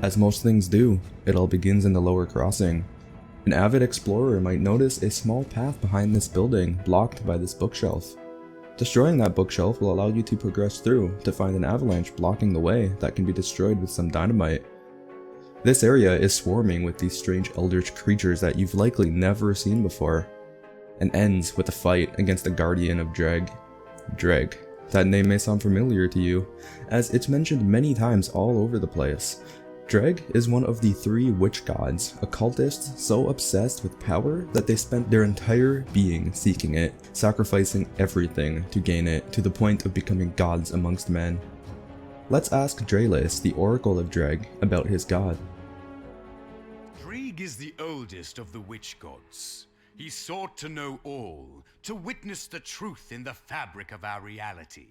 As most things do, it all begins in the lower crossing. An avid explorer might notice a small path behind this building blocked by this bookshelf. Destroying that bookshelf will allow you to progress through to find an avalanche blocking the way that can be destroyed with some dynamite. This area is swarming with these strange eldritch creatures that you've likely never seen before, and ends with a fight against the guardian of Dreeg. Dreeg. That name may sound familiar to you, as it's mentioned many times all over the place. Dreeg is one of the 3 witch gods, occultists so obsessed with power that they spent their entire being seeking it, sacrificing everything to gain it, to the point of becoming gods amongst men. Let's ask Drelis, the Oracle of Dreeg, about his god. Dreeg is the oldest of the witch gods. He sought to know all, to witness the truth in the fabric of our reality.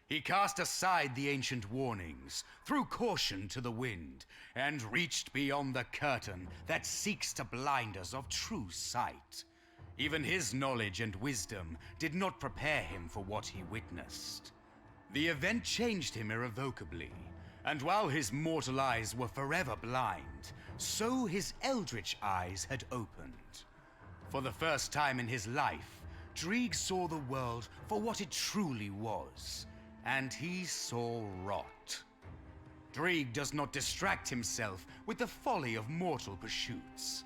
He cast aside the ancient warnings, threw caution to the wind, and reached beyond the curtain that seeks to blind us of true sight. Even his knowledge and wisdom did not prepare him for what he witnessed. The event changed him irrevocably, and while his mortal eyes were forever blind, so his eldritch eyes had opened. For the first time in his life, Dreeg saw the world for what it truly was. And he saw rot. Dreeg does not distract himself with the folly of mortal pursuits.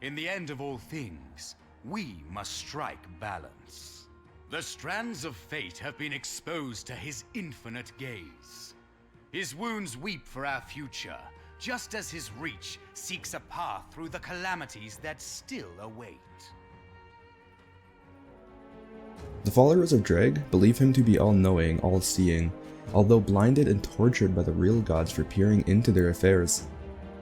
In the end of all things, we must strike balance. The strands of fate have been exposed to his infinite gaze. His wounds weep for our future, just as his reach seeks a path through the calamities that still await. The followers of Dreeg believe him to be all-knowing, all-seeing, although blinded and tortured by the real gods for peering into their affairs.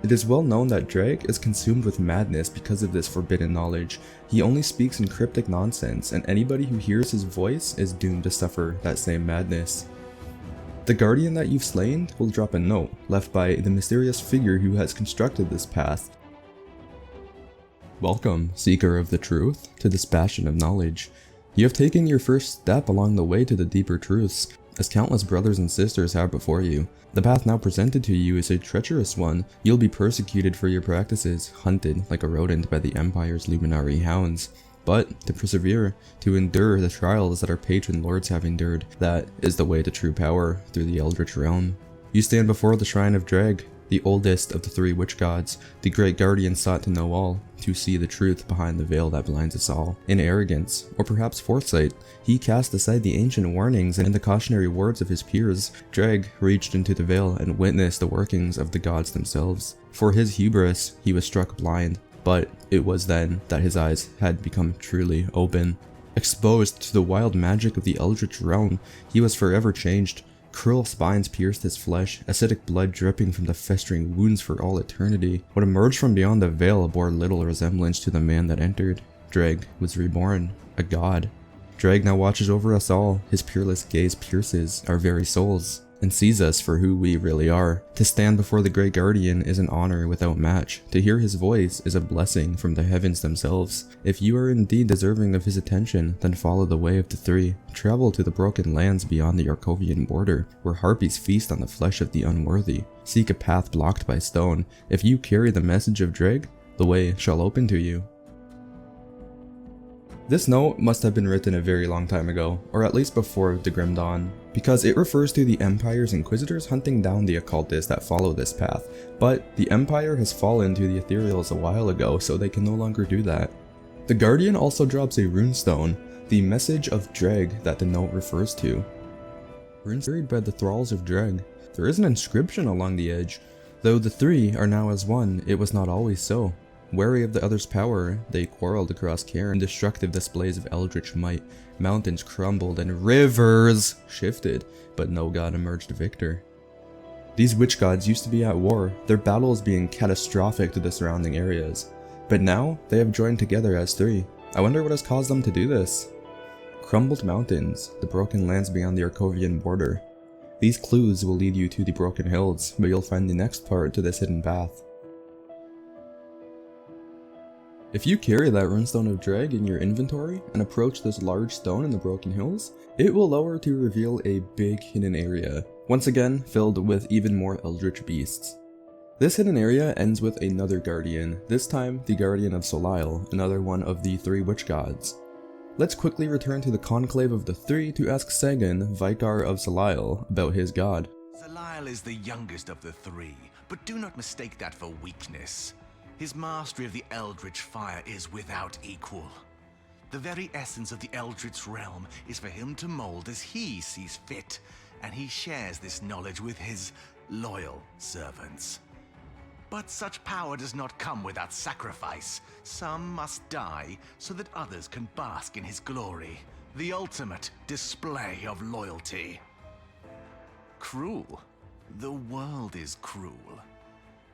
It is well known that Dreeg is consumed with madness because of this forbidden knowledge. He only speaks in cryptic nonsense, and anybody who hears his voice is doomed to suffer that same madness. The guardian that you've slain will drop a note left by the mysterious figure who has constructed this path. Welcome, seeker of the truth, to this bastion of knowledge. You have taken your first step along the way to the deeper truths, as countless brothers and sisters have before you. The path now presented to you is a treacherous one. You'll be persecuted for your practices, hunted like a rodent by the Empire's luminary hounds. But to persevere, to endure the trials that our patron lords have endured, that is the way to true power through the Eldritch realm. You stand before the shrine of Dreeg, the oldest of the 3 witch gods. The great guardian sought to know all, to see the truth behind the veil that blinds us all. In arrogance, or perhaps foresight, he cast aside the ancient warnings and the cautionary words of his peers. Dreeg reached into the veil and witnessed the workings of the gods themselves. For his hubris, he was struck blind, but it was then that his eyes had become truly open. Exposed to the wild magic of the Eldritch realm, he was forever changed. Cruel spines pierced his flesh, acidic blood dripping from the festering wounds for all eternity. What emerged from beyond the veil bore little resemblance to the man that entered. Dreeg was reborn, a god. Dreeg now watches over us all. His peerless gaze pierces our very souls and sees us for who we really are. To stand before the great guardian is an honor without match. To hear his voice is a blessing from the heavens themselves. If you are indeed deserving of his attention, then follow the way of the 3. Travel to the broken lands beyond the Arkovian border, where harpies feast on the flesh of the unworthy. Seek a path blocked by stone. If you carry the message of Dreeg, the way shall open to you. This note must have been written a very long time ago, or at least before the Grim Dawn, because it refers to the Empire's Inquisitors hunting down the occultists that follow this path, but the Empire has fallen to the Ethereals a while ago, so they can no longer do that. The Guardian also drops a runestone, the message of Dreeg that the note refers to. Runes carried by the thralls of Dreeg. There is an inscription along the edge. Though the 3 are now as one, it was not always so. Wary of the other's power, they quarreled across Cairn in destructive displays of eldritch might. Mountains crumbled and rivers shifted, but no god emerged victor. These witch gods used to be at war, their battles being catastrophic to the surrounding areas. But now, they have joined together as 3. I wonder what has caused them to do this. Crumbled mountains, the broken lands beyond the Arkovian border. These clues will lead you to the Broken Hills, but you'll find the next part to this hidden path. If you carry that runestone of Dreeg in your inventory and approach this large stone in the Broken Hills, it will lower to reveal a big hidden area, once again filled with even more eldritch beasts. This hidden area ends with another guardian, this time the guardian of Solael, another one of the 3 witch gods. Let's quickly return to the conclave of the 3 to ask Sagan, Vicar of Solael, about his god. Solael is the youngest of the 3, but do not mistake that for weakness. His mastery of the Eldritch fire is without equal. The very essence of the Eldritch realm is for him to mold as he sees fit, and he shares this knowledge with his loyal servants. But such power does not come without sacrifice. Some must die so that others can bask in his glory. The ultimate display of loyalty. Cruel. The world is cruel.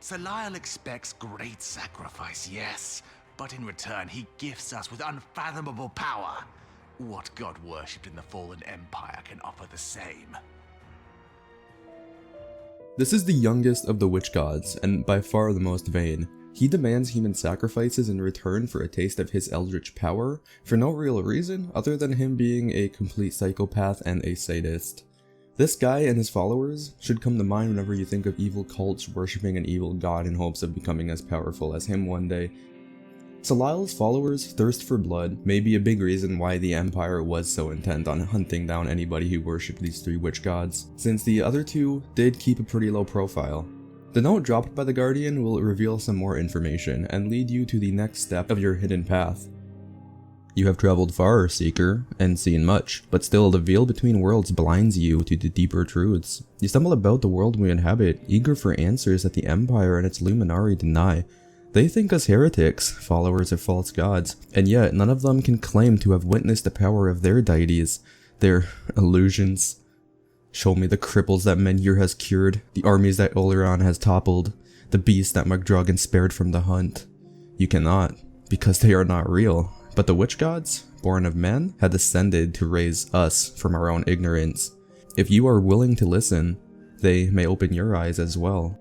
Solael expects great sacrifice, yes, but in return he gifts us with unfathomable power. What god worshipped in the fallen empire can offer the same? This is the youngest of the witch gods, and by far the most vain. He demands human sacrifices in return for a taste of his eldritch power, for no real reason other than him being a complete psychopath and a sadist. This guy and his followers should come to mind whenever you think of evil cults worshipping an evil god in hopes of becoming as powerful as him one day. Solael's followers' thirst for blood may be a big reason why the Empire was so intent on hunting down anybody who worshipped these 3 witch gods, since the other 2 did keep a pretty low profile. The note dropped by the Guardian will reveal some more information and lead you to the next step of your hidden path. You have traveled far, Seeker, and seen much, but still the veil between worlds blinds you to the deeper truths. You stumble about the world we inhabit, eager for answers that the Empire and its Luminari deny. They think us heretics, followers of false gods, and yet none of them can claim to have witnessed the power of their deities, their illusions. Show me the cripples that Menhir has cured, the armies that Oleron has toppled, the beasts that Magdragon spared from the hunt. You cannot, because they are not real, but the witch gods, born of men, had descended to raise us from our own ignorance. If you are willing to listen, they may open your eyes as well.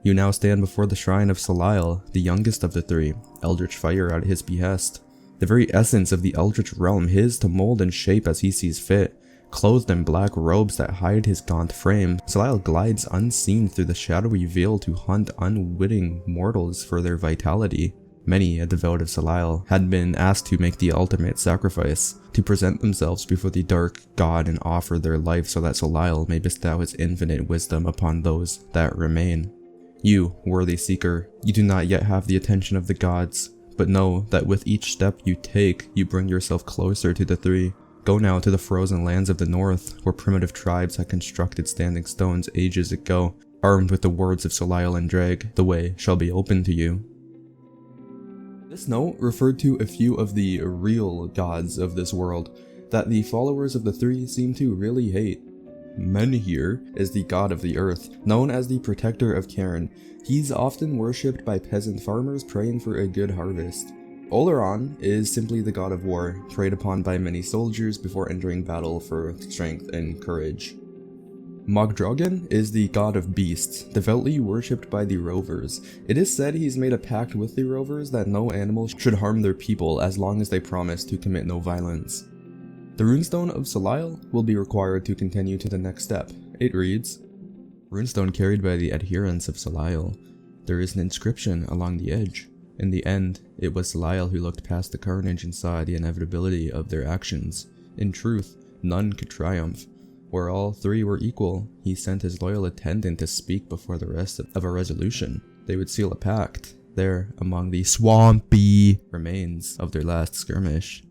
You now stand before the shrine of Solael, the youngest of the 3, eldritch fire at his behest. The very essence of the eldritch realm, his to mold and shape as he sees fit. Clothed in black robes that hide his gaunt frame, Solael glides unseen through the shadowy veil to hunt unwitting mortals for their vitality. Many a devout of Solael had been asked to make the ultimate sacrifice, to present themselves before the dark god and offer their life so that Solael may bestow his infinite wisdom upon those that remain. You, worthy seeker, you do not yet have the attention of the gods, but know that with each step you take, you bring yourself closer to the 3. Go now to the frozen lands of the north, where primitive tribes had constructed standing stones ages ago. Armed with the words of Solael and Dreeg, the way shall be open to you. This note referred to a few of the real gods of this world that the followers of the 3 seem to really hate. Menhir is the god of the earth, known as the protector of Cairn. He's often worshipped by peasant farmers praying for a good harvest. Oleron is simply the god of war, preyed upon by many soldiers before entering battle for strength and courage. Magdragon is the god of beasts, devoutly worshipped by the rovers. It is said he's made a pact with the rovers that no animal should harm their people as long as they promise to commit no violence. The runestone of Solael will be required to continue to the next step. It reads, runestone carried by the adherents of Solael. There is an inscription along the edge. In the end, it was Solael who looked past the carnage and saw the inevitability of their actions. In truth, none could triumph. Where all 3 were equal, he sent his loyal attendant to speak before the rest of a resolution. They would seal a pact, there among the swampy remains of their last skirmish.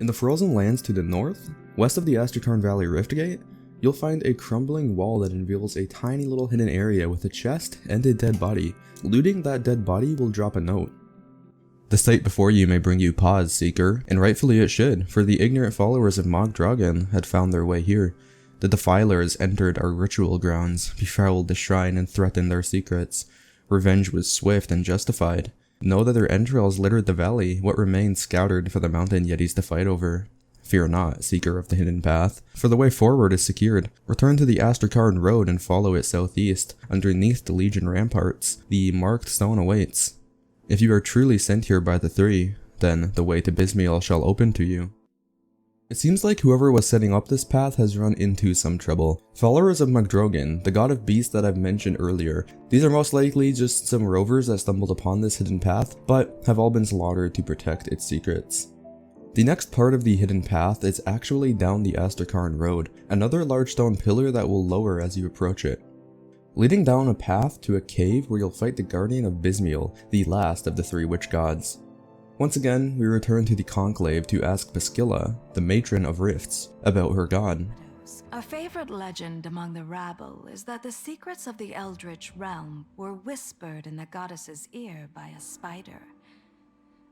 In the frozen lands to the north, west of the Astrakarn Valley Riftgate, you'll find a crumbling wall that reveals a tiny little hidden area with a chest and a dead body. Looting that dead body will drop a note. The sight before you may bring you pause, Seeker, and rightfully it should, for the ignorant followers of Magdragon had found their way here. The defilers entered our ritual grounds, befouled the shrine and threatened our secrets. Revenge was swift and justified. Know that their entrails littered the valley, what remained scattered for the mountain yetis to fight over. Fear not, Seeker of the Hidden Path, for the way forward is secured. Return to the Astrakarn Road and follow it southeast. Underneath the Legion ramparts, the marked stone awaits. If you are truly sent here by the 3, then the way to Bysmiel shall open to you. It seems like whoever was setting up this path has run into some trouble. Followers of McDrogan, the god of beasts that I've mentioned earlier, these are most likely just some rovers that stumbled upon this hidden path, but have all been slaughtered to protect its secrets. The next part of the hidden path is actually down the Asterkarn road, another large stone pillar that will lower as you approach it, leading down a path to a cave where you'll fight the guardian of Bysmiel, the last of the 3 witch gods. Once again, we return to the conclave to ask Bascilla, the matron of rifts, about her god. A favorite legend among the rabble is that the secrets of the Eldritch realm were whispered in the goddess's ear by a spider.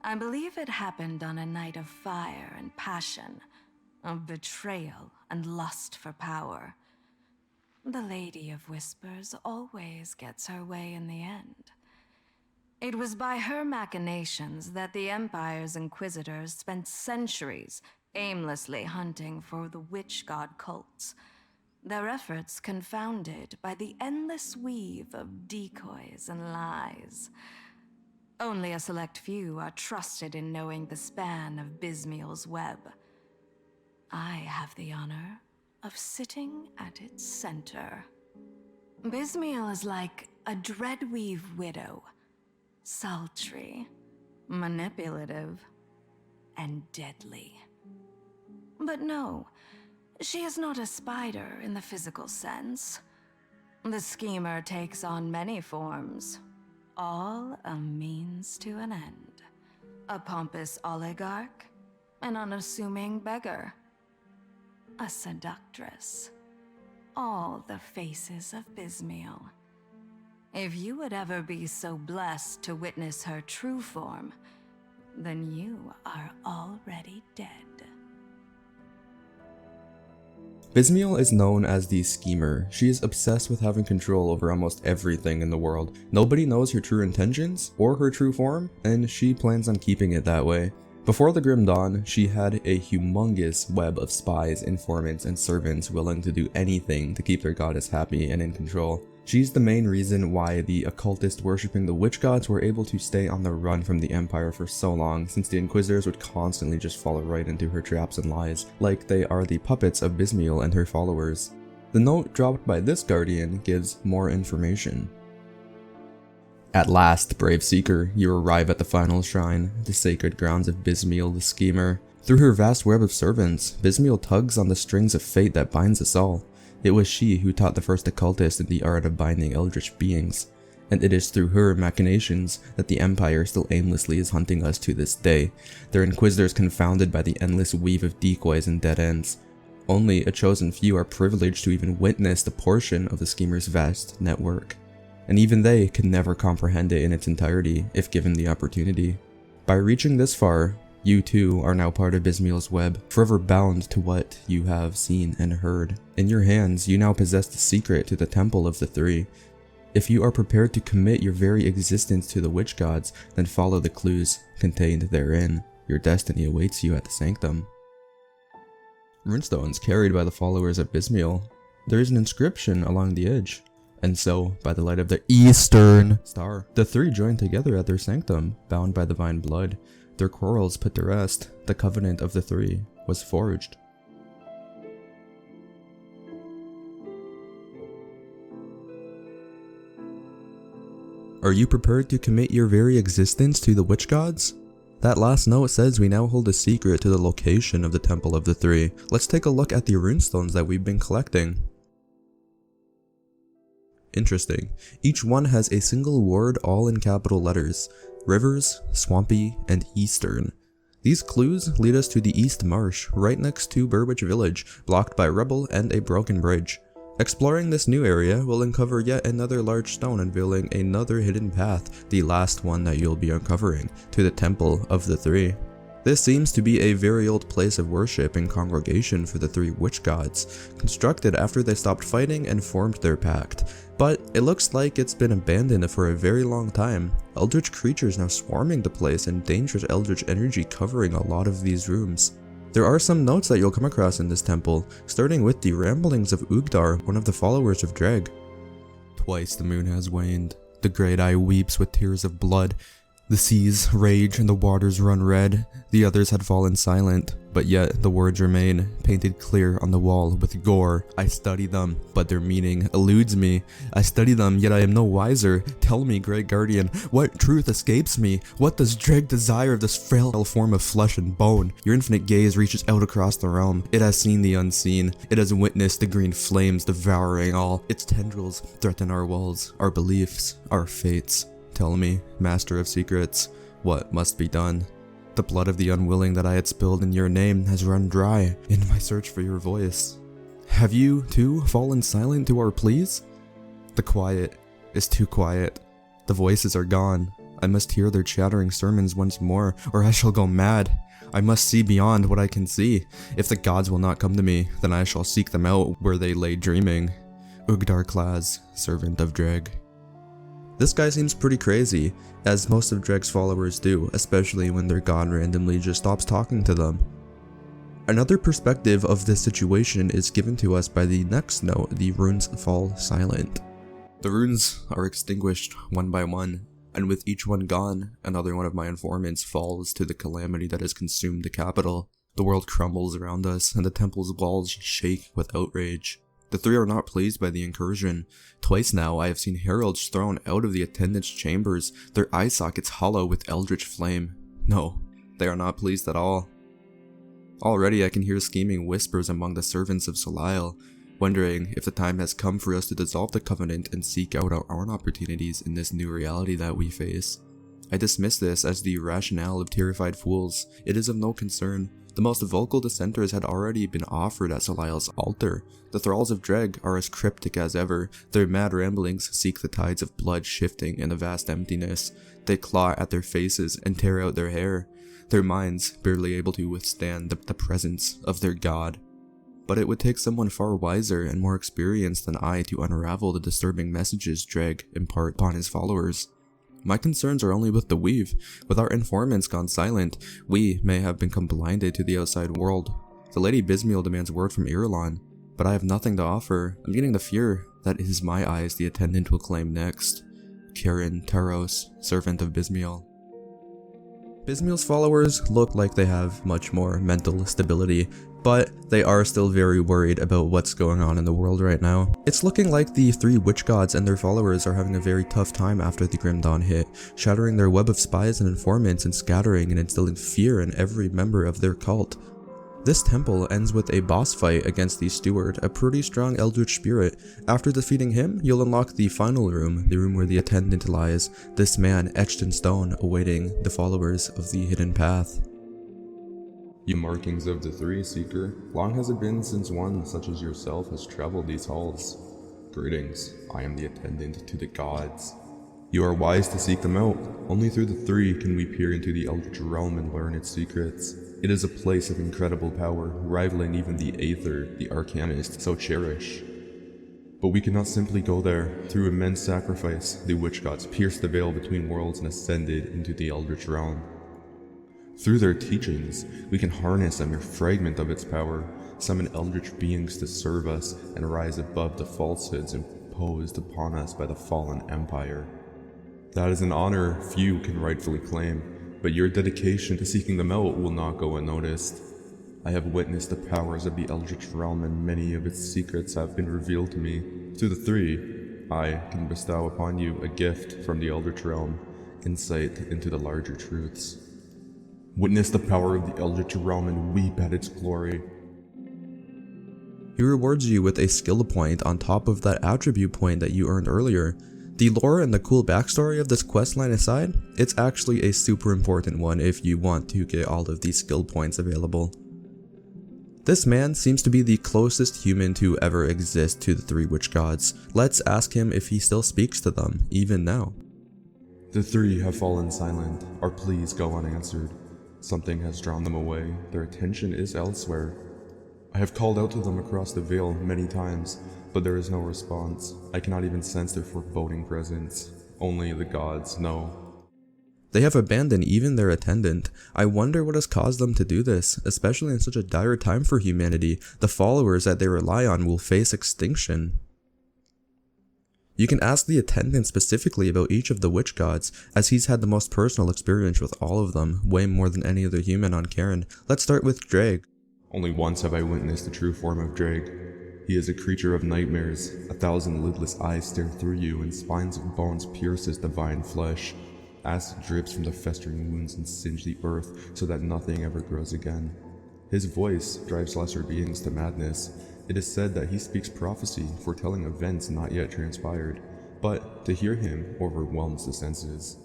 I believe it happened on a night of fire and passion, of betrayal and lust for power. The Lady of Whispers always gets her way in the end. It was by her machinations that the Empire's Inquisitors spent centuries aimlessly hunting for the witch god cults, their efforts confounded by the endless weave of decoys and lies. Only a select few are trusted in knowing the span of Bysmiel's web. I have the honor of sitting at its center. Bysmiel is like a dreadweave widow, sultry, manipulative, and deadly. But no, she is not a spider in the physical sense. The schemer takes on many forms, all a means to an end. A pompous oligarch, an unassuming beggar, a seductress, all the faces of Bysmiel. If you would ever be so blessed to witness her true form, then you are already dead. Bysmiel is known as the Schemer. She is obsessed with having control over almost everything in the world. Nobody knows her true intentions or her true form, and she plans on keeping it that way. Before the Grim Dawn, she had a humongous web of spies, informants, and servants willing to do anything to keep their goddess happy and in control. She's the main reason why the occultists worshipping the witch gods were able to stay on the run from the Empire for so long, since the Inquisitors would constantly just fall right into her traps and lies, like they are the puppets of Bysmiel and her followers. The note dropped by this guardian gives more information. At last, brave seeker, you arrive at the final shrine, the sacred grounds of Bysmiel the Schemer. Through her vast web of servants, Bysmiel tugs on the strings of fate that binds us all. It was she who taught the first occultist in the art of binding eldritch beings, and it is through her machinations that the Empire still aimlessly is hunting us to this day, their Inquisitors confounded by the endless weave of decoys and dead ends. Only a chosen few are privileged to even witness the portion of the Schemer's vast network, and even they can never comprehend it in its entirety if given the opportunity. By reaching this far, you too are now part of Bysmiel's web, forever bound to what you have seen and heard. In your hands, you now possess the secret to the Temple of the Three. If you are prepared to commit your very existence to the witch gods, then follow the clues contained therein. Your destiny awaits you at the sanctum. Runestones carried by the followers of Bysmiel. There is an inscription along the edge. And so, by the light of the Eastern Star, the 3 joined together at their sanctum, bound by divine blood. Their quarrels put to rest, the covenant of the 3 was forged. Are you prepared to commit your very existence to the witch gods? That last note says we now hold a secret to the location of the Temple of the 3. Let's take a look at the runestones that we've been collecting. Interesting. Each one has a single word all in capital letters. Rivers, Swampy, and Eastern. These clues lead us to the East Marsh, right next to Burwich Village, blocked by rubble and a broken bridge. Exploring this new area will uncover yet another large stone unveiling another hidden path, the last one that you'll be uncovering, to the Temple of the 3. This seems to be a very old place of worship and congregation for the 3 witch gods, constructed after they stopped fighting and formed their pact. But it looks like it's been abandoned for a very long time. Eldritch creatures now swarming the place and dangerous eldritch energy covering a lot of these rooms. There are some notes that you'll come across in this temple, starting with the ramblings of Ughdar, one of the followers of Dreeg. Twice the moon has waned. The great eye weeps with tears of blood. The seas rage and the waters run red. The others had fallen silent, but yet the words remain, painted clear on the wall with gore. I study them, but their meaning eludes me. I study them, yet I am no wiser. Tell me, great guardian, what truth escapes me? What does Dreeg desire of this frail form of flesh and bone? Your infinite gaze reaches out across the realm. It has seen the unseen. It has witnessed the green flames devouring all. Its tendrils threaten our walls, our beliefs, our fates. Tell me, Master of Secrets, what must be done? The blood of the unwilling that I had spilled in your name has run dry in my search for your voice. Have you, too, fallen silent to our pleas? The quiet is too quiet. The voices are gone. I must hear their chattering sermons once more, or I shall go mad. I must see beyond what I can see. If the gods will not come to me, then I shall seek them out where they lay dreaming. Ughdar Claz, servant of Dreeg. This guy seems pretty crazy, as most of Dreeg's followers do, especially when their god randomly just stops talking to them. Another perspective of this situation is given to us by the next note: the runes fall silent. The runes are extinguished one by one, and with each one gone, another one of my informants falls to the calamity that has consumed the capital. The world crumbles around us, and the temple's walls shake with outrage. The three are not pleased by the incursion. Twice now I have seen heralds thrown out of the attendants' chambers, their eye sockets hollow with eldritch flame. No, they are not pleased at all. Already I can hear scheming whispers among the servants of Solael, wondering if the time has come for us to dissolve the covenant and seek out our own opportunities in this new reality that we face. I dismiss this as the rationale of terrified fools. It is of no concern. The most vocal dissenters had already been offered at Solael's altar. The thralls of Dreeg are as cryptic as ever. Their mad ramblings seek the tides of blood shifting in the vast emptiness. They claw at their faces and tear out their hair, their minds barely able to withstand the presence of their god. But it would take someone far wiser and more experienced than I to unravel the disturbing messages Dreeg impart upon his followers. My concerns are only with the weave. With our informants gone silent, we may have become blinded to the outside world. The Lady Bysmiel demands word from Irulan, but I have nothing to offer. I'm beginning to fear that it is my eyes the attendant will claim next. Karen Taros, servant of Bysmiel. Bysmiel's followers look like they have much more mental stability, but they are still very worried about what's going on in the world right now. It's looking like the three witch gods and their followers are having a very tough time after the Grim Dawn hit, shattering their web of spies and informants and scattering and instilling fear in every member of their cult. This temple ends with a boss fight against the steward, a pretty strong eldritch spirit. After defeating him, you'll unlock the final room, the room where the attendant lies, this man etched in stone awaiting the followers of the hidden path. You markings of the three, Seeker. Long has it been since one such as yourself has traveled these halls. Greetings, I am the attendant to the gods. You are wise to seek them out. Only through the three can we peer into the eldritch realm and learn its secrets. It is a place of incredible power, rivaling even the Aether the Arcanists so cherish. But we cannot simply go there. Through immense sacrifice, the witch gods pierced the veil between worlds and ascended into the eldritch realm. Through their teachings, we can harness a mere fragment of its power, summon eldritch beings to serve us, and rise above the falsehoods imposed upon us by the fallen empire. That is an honor few can rightfully claim, but your dedication to seeking them out will not go unnoticed. I have witnessed the powers of the eldritch realm, and many of its secrets have been revealed to me. To the three, I can bestow upon you a gift from the eldritch realm, insight into the larger truths. Witness the power of the eldritch realm and weep at its glory. He rewards you with a skill point on top of that attribute point that you earned earlier. The lore and the cool backstory of this questline aside, it's actually a super important one if you want to get all of these skill points available. This man seems to be the closest human to ever exist to the three witch gods. Let's ask him if he still speaks to them, even now. The three have fallen silent. Our pleas go unanswered. Something has drawn them away. Their attention is elsewhere. I have called out to them across the veil many times, but there is no response. I cannot even sense their foreboding presence. Only the gods know. They have abandoned even their attendant. I wonder what has caused them to do this, especially in such a dire time for humanity. The followers that they rely on will face extinction. You can ask the attendant specifically about each of the witch gods, as he's had the most personal experience with all of them, way more than any other human on Cairn. Let's start with Dreeg. Only once have I witnessed the true form of Dreeg. He is a creature of nightmares. 1,000 lidless eyes stare through you, and spines of bones pierce his divine flesh. Acid drips from the festering wounds and singe the earth so that nothing ever grows again. His voice drives lesser beings to madness. It is said that he speaks prophecy, foretelling events not yet transpired, but to hear him overwhelms the senses.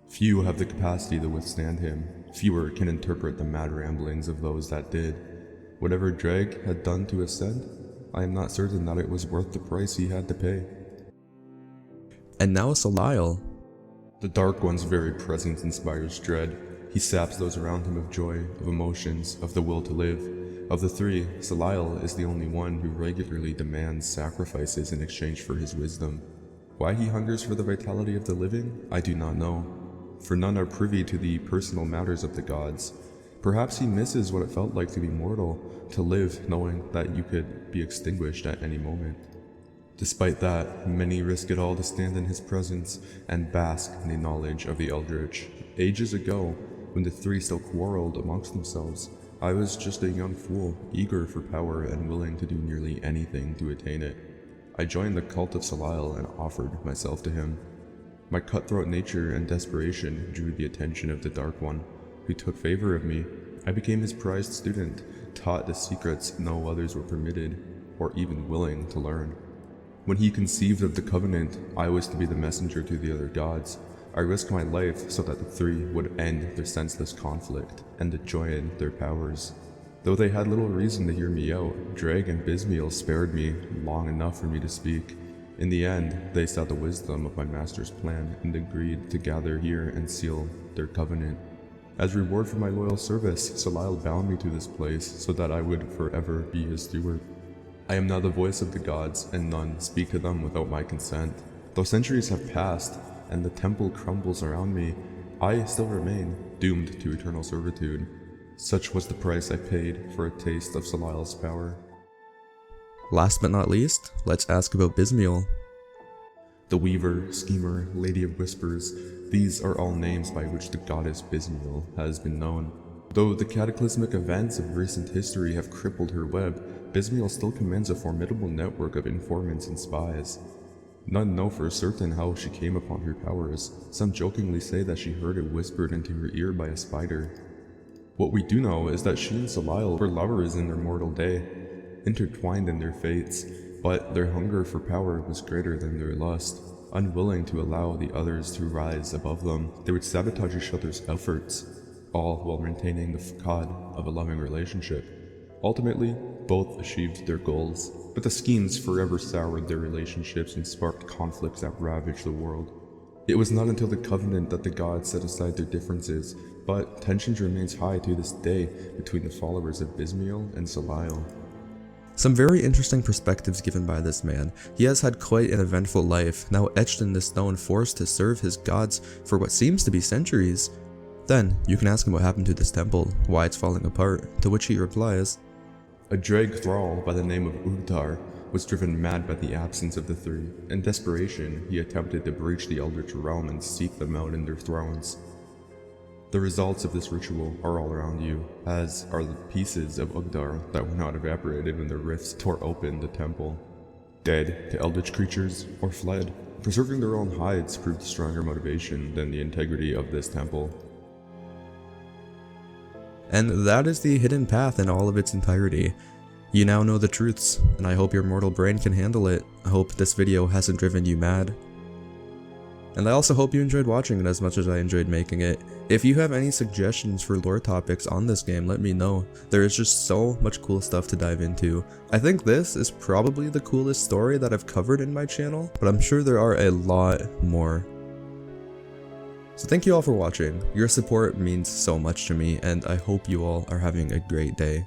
Few have the capacity to withstand him. Fewer can interpret the mad ramblings of those that did. Whatever Dreeg had done to ascend, I am not certain that it was worth the price he had to pay. And now Solael. The Dark One's very presence inspires dread. He saps those around him of joy, of emotions, of the will to live. Of the three, Solael is the only one who regularly demands sacrifices in exchange for his wisdom. Why he hungers for the vitality of the living, I do not know, for none are privy to the personal matters of the gods. Perhaps he misses what it felt like to be mortal, to live knowing that you could be extinguished at any moment. Despite that, many risk it all to stand in his presence and bask in the knowledge of the Eldritch. Ages ago, when the three still quarreled amongst themselves, I was just a young fool, eager for power and willing to do nearly anything to attain it. I joined the cult of Solael and offered myself to him. My cutthroat nature and desperation drew the attention of the Dark One, who took favor of me. I became his prized student, taught the secrets no others were permitted, or even willing to learn. When he conceived of the covenant, I was to be the messenger to the other gods. I risked my life so that the three would end their senseless conflict and to join their powers. Though they had little reason to hear me out, Dreeg and Bysmiel spared me long enough for me to speak. In the end, they saw the wisdom of my master's plan and agreed to gather here and seal their covenant. As reward for my loyal service, Solael bound me to this place so that I would forever be his steward. I am now the voice of the gods, and none speak to them without my consent. Though centuries have passed, and the temple crumbles around me, I still remain, doomed to eternal servitude. Such was the price I paid for a taste of Solael's power. Last but not least, let's ask about Bysmiel. The Weaver, Schemer, Lady of Whispers, these are all names by which the goddess Bysmiel has been known. Though the cataclysmic events of recent history have crippled her web, Bysmiel still commands a formidable network of informants and spies. None know for certain how she came upon her powers. Some jokingly say that she heard it whispered into her ear by a spider. What we do know is that she and Solael were lovers in their mortal day, intertwined in their fates, but their hunger for power was greater than their lust. Unwilling to allow the others to rise above them, they would sabotage each other's efforts, all while maintaining the facade of a loving relationship. Ultimately, both achieved their goals, but the schemes forever soured their relationships and sparked conflicts that ravaged the world. It was not until the Covenant that the gods set aside their differences, but tensions remains high to this day between the followers of Bysmiel and Solael. Some very interesting perspectives given by this man. He has had quite an eventful life, now etched in the stone, forced to serve his gods for what seems to be centuries. Then, you can ask him what happened to this temple, why it's falling apart, to which he replies, A Dreeg thrall by the name of Ughdar was driven mad by the absence of the three. In desperation, he attempted to breach the Eldritch realm and seek them out in their thrones. The results of this ritual are all around you, as are the pieces of Ughdar that were not evaporated when the rifts tore open the temple. Dead to eldritch creatures, or fled. Preserving their own hides proved stronger motivation than the integrity of this temple. And that is the hidden path in all of its entirety. You now know the truths, and I hope your mortal brain can handle it. I hope this video hasn't driven you mad. And I also hope you enjoyed watching it as much as I enjoyed making it. If you have any suggestions for lore topics on this game, let me know. There is just so much cool stuff to dive into. I think this is probably the coolest story that I've covered in my channel, but I'm sure there are a lot more. So thank you all for watching. Your support means so much to me, and I hope you all are having a great day.